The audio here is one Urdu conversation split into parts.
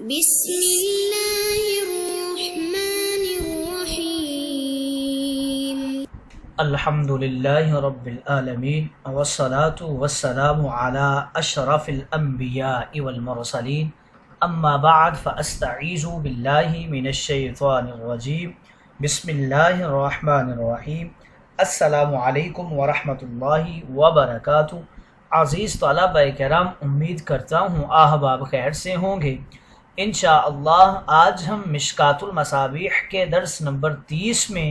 بسم الله الرحمن الرحيم. الحمد لله رب العالمين والصلاة والسلام على أشرف الأنبياء والمرسلين أما بعد فأستعيذ بالله من الشيطان الرجيم بسم الله الرحمن الرحيم. السلام علیکم ورحمۃ اللہ وبرکاتہ. عزیز طلبہ کرام، امید کرتا ہوں احباب خیر سے ہوں گے. انشاءاللہ آج ہم مشکات المصابیح کے درس نمبر 30 میں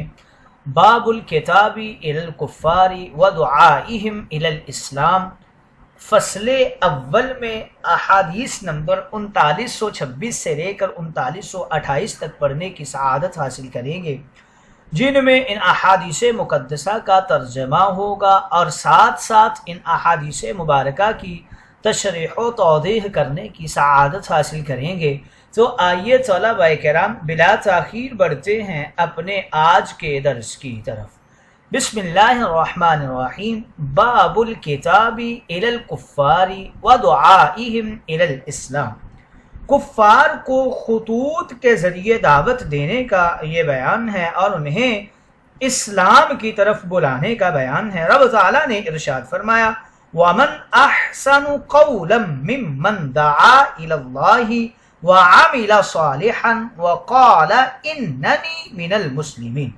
باب الکتاب الی الکفار ودعائہم الی الاسلام فصل اول میں احادیث نمبر 3926 سے لے کر 3928 تک پڑھنے کی سعادت حاصل کریں گے، جن میں ان احادیث مقدسہ کا ترجمہ ہوگا اور ساتھ ساتھ ان احادیث مبارکہ کی تشریح و توضیح کرنے کی سعادت حاصل کریں گے. تو آئیے طلبہ کرام بلا تاخیر بڑھتے ہیں اپنے آج کے درس کی طرف. بسم اللہ الرحمن الرحیم. باب الکتاب الی الکفار ودعائہم الی الاسلام. کفار کو خطوط کے ذریعے دعوت دینے کا یہ بیان ہے اور انہیں اسلام کی طرف بلانے کا بیان ہے. رب تعالیٰ نے ارشاد فرمایا وَمَنْ أَحْسَنُ قَوْلًا مِّمَّنْ دَعَا إِلَى اللَّهِ وَعَمِلَ صَالِحًا وَقَالَ إِنَّنِي مِنَ الْمُسْلِمِينَ.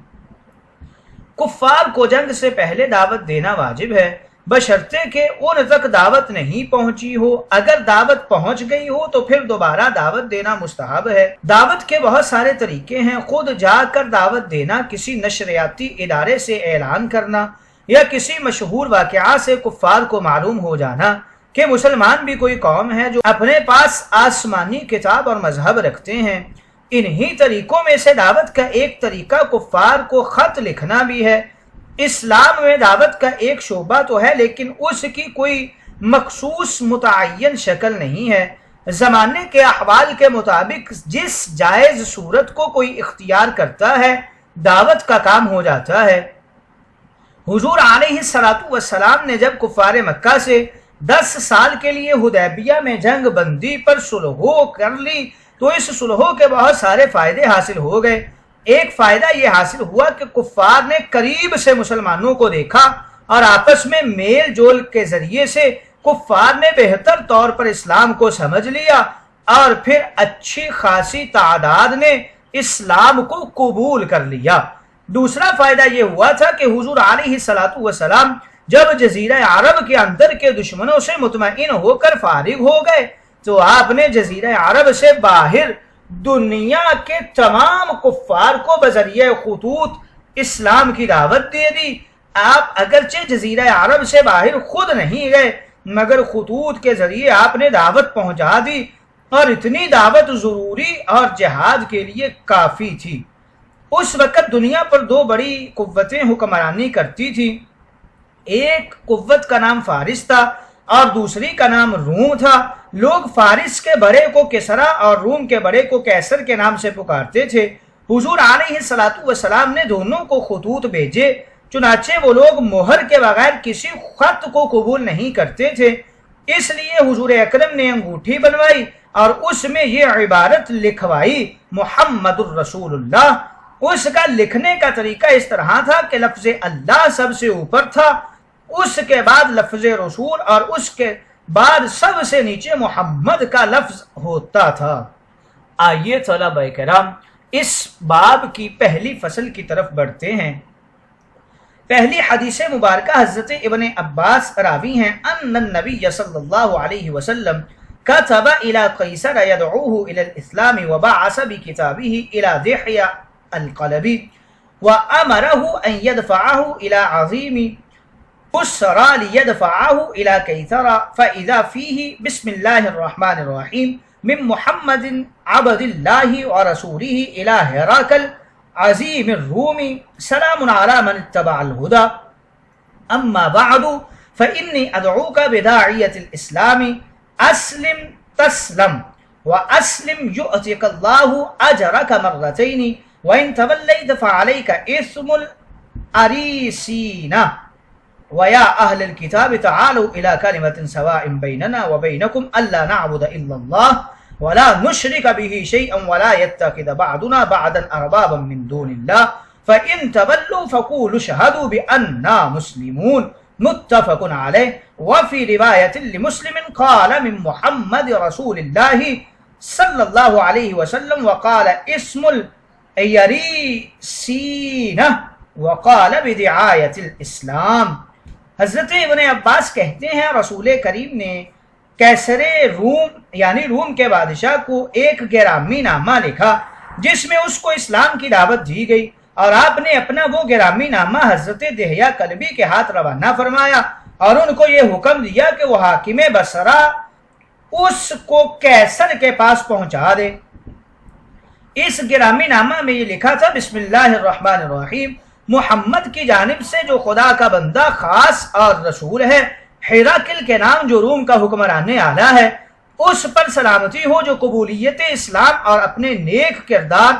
کفار کو جنگ سے پہلے دعوت دینا واجب ہے بشرطے کہ ان تک دعوت نہیں پہنچی ہو. اگر دعوت پہنچ گئی ہو تو پھر دوبارہ دعوت دینا مستحب ہے. دعوت کے بہت سارے طریقے ہیں. خود جا کر دعوت دینا، کسی نشریاتی ادارے سے اعلان کرنا، یا کسی مشہور واقعہ سے کفار کو معلوم ہو جانا کہ مسلمان بھی کوئی قوم ہے جو اپنے پاس آسمانی کتاب اور مذہب رکھتے ہیں. انہی طریقوں میں سے دعوت کا ایک طریقہ کفار کو خط لکھنا بھی ہے. اسلام میں دعوت کا ایک شعبہ تو ہے لیکن اس کی کوئی مخصوص متعین شکل نہیں ہے. زمانے کے احوال کے مطابق جس جائز صورت کو کوئی اختیار کرتا ہے دعوت کا کام ہو جاتا ہے. حضور علیہ السلام نے جب کفار مکہ سے 10 سال کے لیے حدیبیہ میں جنگ بندی پر صلح کر لی تو اس صلح کے بہت سارے فائدے حاصل ہو گئے. ایک فائدہ یہ حاصل ہوا کہ کفار نے قریب سے مسلمانوں کو دیکھا اور آپس میں میل جول کے ذریعے سے کفار نے بہتر طور پر اسلام کو سمجھ لیا اور پھر اچھی خاصی تعداد نے اسلام کو قبول کر لیا. دوسرا فائدہ یہ ہوا تھا کہ حضور علیہ السلام جب جزیرہ عرب کے اندر کے دشمنوں سے مطمئن ہو کر فارغ ہو گئے تو آپ نے جزیرہ عرب سے باہر دنیا کے تمام کفار کو بذریعہ خطوط اسلام کی دعوت دے دی. آپ اگرچہ جزیرہ عرب سے باہر خود نہیں گئے مگر خطوط کے ذریعے آپ نے دعوت پہنچا دی اور اتنی دعوت ضروری اور جہاد کے لیے کافی تھی. اس وقت دنیا پر 2 بڑی قوتیں حکمرانی کرتی تھیں. ایک قوت کا نام فارس تھا اور دوسری کا نام روم تھا. لوگ فارس کے بڑے کو کسرا اور روم کے بڑے کو کیسر کے نام سے پکارتے تھے. حضور علیہ السلام نے دونوں کو خطوط بھیجے، چنانچہ وہ لوگ مہر کے بغیر کسی خط کو قبول نہیں کرتے تھے. اس لیے حضور اکرم نے انگوٹھی بنوائی اور اس میں یہ عبارت لکھوائی محمد الرسول اللہ. اس کا لکھنے کا طریقہ اس طرح تھا کہ لفظ اللہ سب سے اوپر تھا، اس کے بعد لفظ رسول اور اس کے بعد سب سے نیچے محمد کا لفظ ہوتا تھا. آئیے طلبہ کرام اس باب کی پہلی فصل کی طرف بڑھتے ہیں. پہلی حدیث مبارکہ حضرت ابن عباس راوی ہیں ان النبی صلی اللہ علیہ وسلم كتب الى قیصر يدعوه الى الاسلام وبعث بكتابه الى دحیہ القلبی وامره ان يدفعه الى عظیم بسرا ليدفعه الى كيثر فاذا فيه بسم الله الرحمن الرحيم من محمد عبد الله ورسوله الى هرقل عظیم الروم سلام على من اتبع الهدى اما بعد فاني ادعوك بداعية الاسلام اسلم تسلم واسلم يؤتك الله اجرك مرتين وان توليت فعليك اثم الاريسين وَيَا أَهْلَ الْكِتَابِ تَعَالُوا إِلَى كَلِمَةٍ سَوَاءٍ بَيْنَنَا وَبَيْنَكُمْ أَلَّا نَعْبُدَ إِلَّا اللَّهَ ولا نشرك به شيئا ولا يتخذ بعضنا بعضا اربابا من دون الله فان تولوا فقولوا اشهدوا بأننا مسلمون متفق علیہ. وفی روایت لمسلم قال من محمد رسول اللہ صلی اللہ علیہ وسلم وقال اسم الیریسین وقال بدعایت الاسلام. حضرت ابن عباس کہتے ہیں رسول کریم نے کیسر روم یعنی روم کے بادشاہ کو ایک گرامی نامہ لکھا جس میں اس کو اسلام کی دعوت دی گئی، اور آپ نے اپنا وہ گرامی نامہ حضرت دہیہ کلبی کے ہاتھ روانہ فرمایا اور ان کو یہ حکم دیا کہ وہ حاکم بصرہ اس کو کیسر کے پاس پہنچا دے. اس گرامی نامہ میں یہ لکھا تھا بسم اللہ الرحمن الرحیم، محمد کی جانب سے جو خدا کا بندہ خاص اور رسول ہے، ہیراکل کے نام جو روم کا حکمران اعلیٰ ہے، اس پر سلامتی ہو جو قبولیت اسلام اور اپنے نیک کردار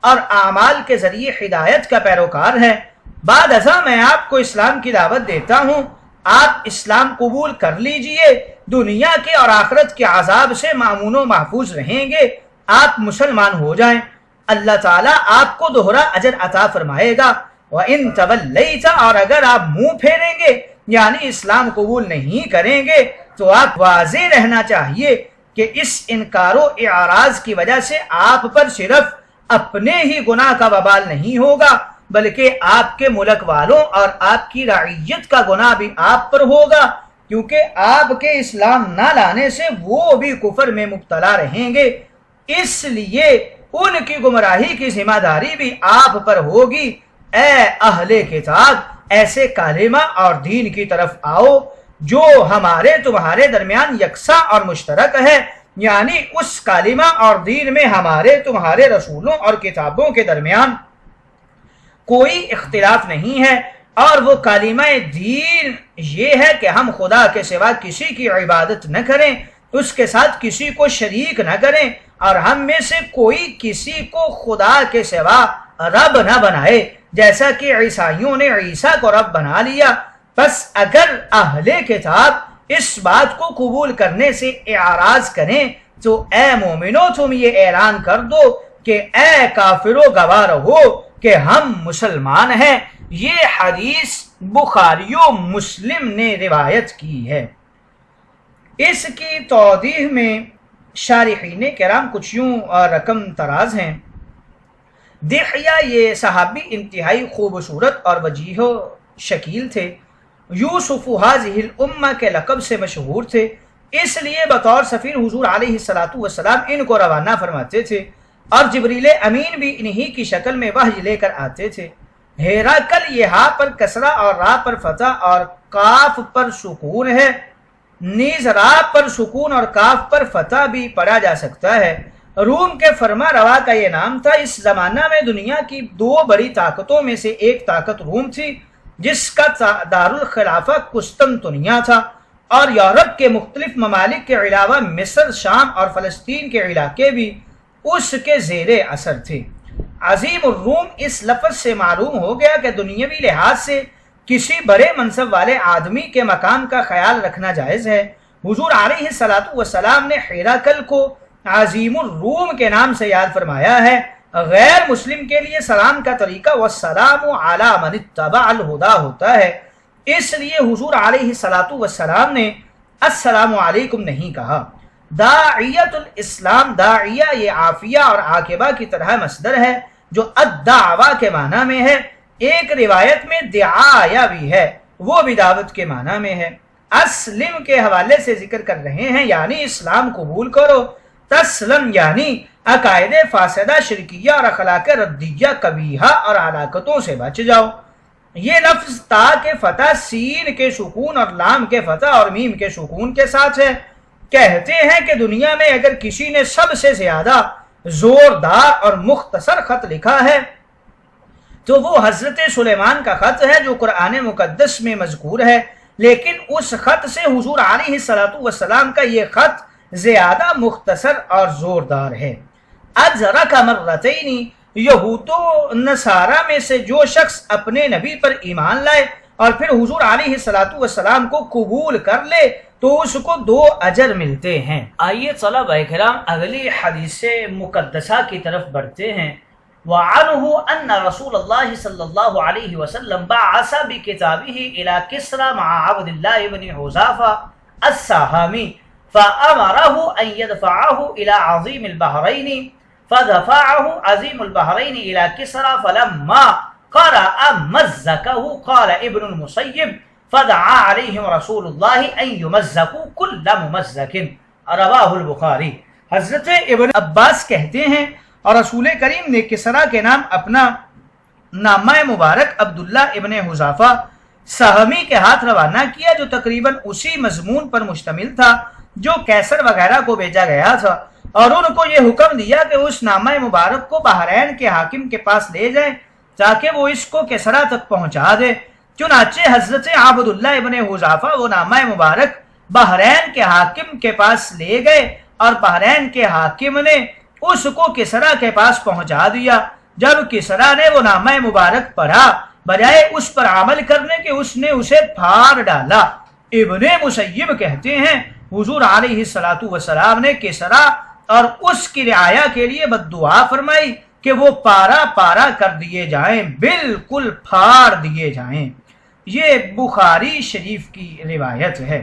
اور اعمال کے ذریعے ہدایت کا پیروکار ہے. بعد ازاں میں آپ کو اسلام کی دعوت دیتا ہوں، آپ اسلام قبول کر لیجئے، دنیا کے اور آخرت کے عذاب سے مامون و محفوظ رہیں گے، آپ مسلمان ہو جائیں، اللہ تعالیٰ آپ کو دوہرا اجر عطا فرمائے گا. وَإِن تَوَلَّيْتَ، اور اگر آپ منہ پھیریں گے یعنی اسلام قبول نہیں کریں گے تو آپ واضح رہنا چاہیے کہ اس انکار و اعراض کی وجہ سے آپ پر صرف اپنے ہی گناہ کا وبال نہیں ہوگا بلکہ آپ کے ملک والوں اور آپ کی رعیت کا گناہ بھی آپ پر ہوگا، کیونکہ آپ کے اسلام نہ لانے سے وہ بھی کفر میں مبتلا رہیں گے، اس لیے ان کی گمراہی کی ذمہ داری بھی آپ پر ہوگی. اے اہل کتاب، ایسے کلمہ اور دین کی طرف آؤ جو ہمارے تمہارے درمیان یکساں اور مشترک ہے، یعنی اس کلمہ اور دین میں ہمارے تمہارے رسولوں اور کتابوں کے درمیان کوئی اختلاف نہیں ہے، اور وہ کلمہ دین یہ ہے کہ ہم خدا کے سوا کسی کی عبادت نہ کریں، اس کے ساتھ کسی کو شریک نہ کریں، اور ہم میں سے کوئی کسی کو خدا کے سوا رب نہ بنائے، جیسا کہ عیسائیوں نے عیسیٰ کو رب بنا لیا. بس اگر اہل کتاب اس بات کو قبول کرنے سے اعراض کریں تو اے مومنو تم یہ اعلان کر دو کہ اے کافرو گواہ رہو کہ ہم مسلمان ہیں. یہ حدیث بخاری و مسلم نے روایت کی ہے. اس کی توضیح میں شارحین کرام کچھ یوں رقم تراز ہیں. دحیہ یہ صحابی انتہائی خوبصورت اور وجیح و شکیل تھے، یوسف ہذہ الامہ کے لقب سے مشہور تھے، اس لیے بطور سفیر حضور علیہ السلام ان کو روانہ فرماتے تھے، اور جبریل امین بھی انہی کی شکل میں وحی لے کر آتے تھے. ہیراکل یہ ہا پر کسرہ اور را پر فتح اور کاف پر سکون ہے، نیز را پر سکون اور کاف پر فتح بھی پڑھا جا سکتا ہے. روم کے فرما روا کا یہ نام تھا. اس زمانہ میں دنیا کی دو بڑی طاقتوں میں سے ایک طاقت روم تھی جس کا دارالخلافہ قسطنطنیہ تھا، اور یورپ کے مختلف ممالک کے علاوہ مصر، شام اور فلسطین کے علاقے بھی اس کے زیر اثر تھے. عظیم الروم اس لفظ سے معلوم ہو گیا کہ دنیاوی لحاظ سے کسی بڑے منصب والے آدمی کے مقام کا خیال رکھنا جائز ہے. حضور علیہ السلام نے ہیراکل کو عظیم الروم کے نام سے یاد فرمایا ہے. غیر مسلم کے لیے سلام کا طریقہ والسلام علی من اتبع الہدی ہوتا ہے، اس لیے حضور علیہ السلام نے السلام علیکم نہیں کہا. داعیت الاسلام، داعیہ یہ عافیہ اور عاقبہ کی طرح مصدر ہے جو الدعوہ کے معنی میں ہے. ایک روایت میں دعایا بھی ہے، وہ بھی دعوت کے معنی میں ہے. اسلم کے حوالے سے ذکر کر رہے ہیں یعنی اسلام قبول کرو. تسلم یعنی عقائد فاسدہ، شرکیہ اور اخلاق ردیہ قبیحہ اور ہلاکتوں سے بچ جاؤ. یہ لفظ تا کے فتح، سین کے سکون اور لام کے فتح اور میم کے سکون کے ساتھ ہے. کہتے ہیں کہ دنیا میں اگر کسی نے سب سے زیادہ زوردار اور مختصر خط لکھا ہے تو وہ حضرت سلیمان کا خط ہے جو قرآن مقدس میں مذکور ہے، لیکن اس خط سے حضور علیہ السلام کا یہ خط زیادہ مختصر اور زوردار ہے. اجرک مرتین، یہود و نصارہ میں سے جو شخص اپنے نبی پر ایمان لائے اور پھر حضور علیہ الصلوۃ والسلام کو قبول کر لے تو اس کو 2 اجر ملتے ہیں۔ آئیے طلبہ کرام اگلی حدیث مقدسہ کی طرف بڑھتے ہیں۔ وعنه ان رسول الله صلی اللہ علیہ وسلم بعث بکتابه الى کسرى مع عبد الله بن حذافہ السہمی فامره ان يدفعه الى عظیم البحرین فدفعه عظیم البحرین الى کسرى فلما قرأ مزقه قال ابن المسیب فدعا علیہم رسول اللہ ان یمزقوا کل ممزق، رواہ البخاری۔ حضرت ابن عباس کہتے ہیں اور رسول کریم نے کسرا کے نام اپنا نامہ مبارک عبداللہ ابن حذافہ سہمی کے ہاتھ روانہ کیا، جو تقریباً اسی مضمون پر مشتمل تھا جو کیسر وغیرہ کو بھیجا گیا تھا، اور ان کو یہ حکم دیا کہ اس نامہ مبارک کو بحرین کے حاکم کے پاس لے جائیں تاکہ وہ اس کو کسرا تک پہنچا دے۔ چنانچہ حضرت عبداللہ ابن حذافہ وہ نامہ مبارک بحرین کے حاکم کے پاس لے گئے اور بحرین کے حاکم نے اس کو کسرا کے پاس پہنچا دیا۔ جب کسرا نے وہ نامہ مبارک پڑھا، بجائے اس پر عمل کرنے کے اس نے اسے پھاڑ ڈالا۔ ابن مسیب کہتے ہیں حضور علیہ الصلوۃ والسلام نے کسرا اور اس کی رعایا کے لیے بددعا فرمائی کہ وہ پارا پارا کر دیے جائیں، بالکل پھاڑ دیے جائیں۔ یہ بخاری شریف کی روایت ہے۔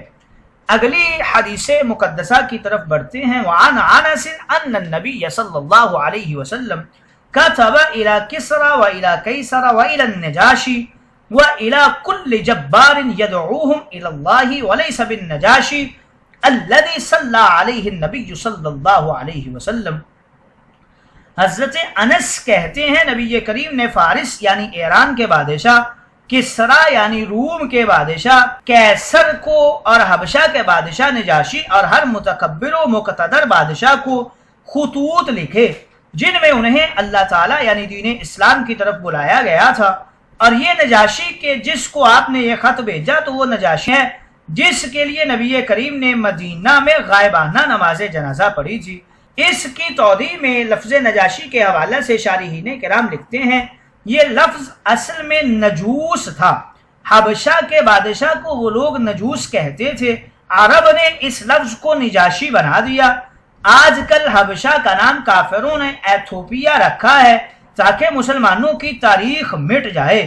اگلی حدیث مقدسہ کی طرف بڑھتے ہیں۔ وعن انس ان النبی صلی اللہ علیہ وسلم كتب الى كسرى والى قیصر والى النجاشی والى كل جبار يدعوهم الى الله وليس بالنجاشی الذي صلى عليه النبي صلی اللہ علیہ وسلم۔ حضرت انس کہتے ہیں نبی کریم نے فارس یعنی ایران کے بادشاہ، کسرا یعنی روم کے بادشاہ، کیسر کو اور حبشہ کے بادشاہ نجاشی اور ہر متکبر و مقتدر بادشاہ کو خطوط لکھے جن میں انہیں اللہ تعالیٰ یعنی دین اسلام کی طرف بلایا گیا تھا۔ اور یہ نجاشی کے جس کو آپ نے یہ خط بھیجا تو وہ نجاشی ہے جس کے لیے نبی کریم نے مدینہ میں غائبانہ نماز جنازہ پڑھی تھی۔ اس کی توضیح میں لفظ نجاشی کے حوالے سے شارحین کرام لکھتے ہیں یہ لفظ اصل میں نجوس تھا۔ حبشہ کے بادشاہ کو وہ لوگ نجوس کہتے تھے، عرب نے اس لفظ کو نجاشی بنا دیا۔ آج کل حبشہ کا نام کافروں نے ایتھوپیا رکھا ہے تاکہ مسلمانوں کی تاریخ مٹ جائے۔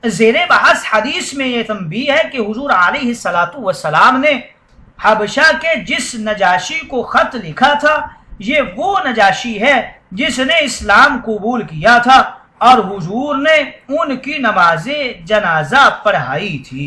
زیر بحث حدیث میں یہ تنبیہ ہے کہ حضور علیہ الصلوۃ والسلام نے حبشہ کے جس نجاشی کو خط لکھا تھا یہ وہ نجاشی ہے جس نے اسلام قبول کیا تھا اور حضور نے ان کی نماز جنازہ پڑھائی تھی۔